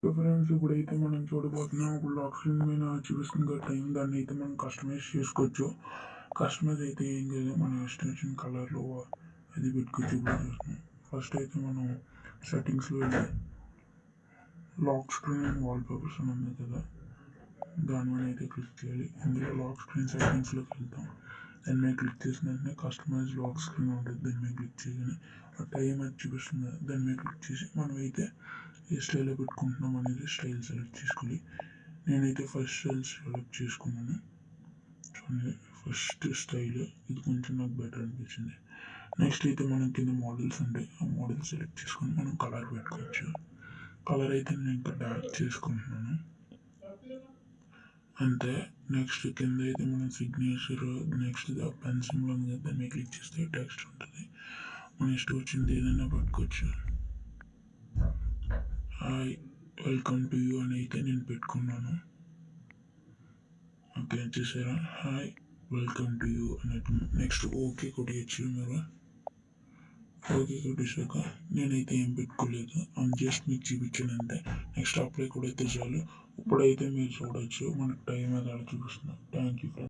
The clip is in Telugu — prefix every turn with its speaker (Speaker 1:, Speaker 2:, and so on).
Speaker 1: ఫ్రెండ్స్ ఇప్పుడైతే మనం చూడబోతున్నాం. ఇప్పుడు లాక్ స్క్రీన్ మీద చూపిస్తుంది కదా టైం, దాన్ని అయితే మనం కస్టమైజ్ చేసుకోవచ్చు. కస్టమైజ్ అయితే ఏం లేదు, మన ఎక్స్టెన్షన్ కలర్లో అది పెట్టుకోవచ్చు. ఇప్పుడు చూస్తున్నాం. ఫస్ట్ అయితే మనం సెట్టింగ్స్లో వెళ్ళి లాక్ స్క్రీన్ అండ్ వాల్పేపర్స్ అని ఉంది కదా, దాని మీద అయితే క్లిక్ చేయాలి. ఇందులో లాక్ స్క్రీన్ సెట్టింగ్స్లోకి వెళ్తాం. దాని మీద క్లిక్ చేసిన వెంటనే కస్టమైజ్ లాక్ స్క్రీన్ ఉంటుంది. దాని మీద క్లిక్ చేయగానే ఆ టైం అది చూపిస్తుంది కదా, దాని మీద క్లిక్ చేసి మనం అయితే ఏ స్టైల్లో పెట్టుకుంటున్నాం అనేది స్టైల్ సెలెక్ట్ చేసుకోవాలి. నేనైతే ఫస్ట్ స్టైల్ సెలెక్ట్ చేసుకున్నాను. చూడండి, ఫస్ట్ స్టైల్ ఇది కొంచెం నాకు బెటర్ అనిపించింది. నెక్స్ట్ అయితే మనం కింద మోడల్స్ ఉంటాయి, ఆ మోడల్ సెలెక్ట్ చేసుకొని మనం కలర్ పెట్టుకోవచ్చు. కలర్ అయితే నేను ఇంకా డార్క్ చేసుకుంటున్నాను అంతే. నెక్స్ట్ కింద అయితే మన సిగ్నేచర్, నెక్స్ట్ పెన్ సింబల్ ఉంది కదా, దాన్ని క్లిక్ చేస్తే టెక్స్ట్ ఉంటుంది. మన ఇష్టం వచ్చింది ఏదైనా పెట్టుకోవచ్చు. హాయ్ వెల్కమ్ టు యూ అని అయితే నేను పెట్టుకున్నాను. ఓకే చూసారా, హాయ్ వెల్కమ్ టు యూ అన్నట్టు. నెక్స్ట్ ఓకే కొట్టేయచ్చు మీరు. ఓకే కొట్టేసాక నేనైతే ఏం పెట్టుకోలేదు, జస్ట్ మీకు చూపించాను అంతే. నెక్స్ట్ అప్లై కూడా అయితే చాలు. ఇప్పుడైతే మీరు చూడొచ్చు మనకు టైం అది అలా చూపిస్తుంది. Thank you friends.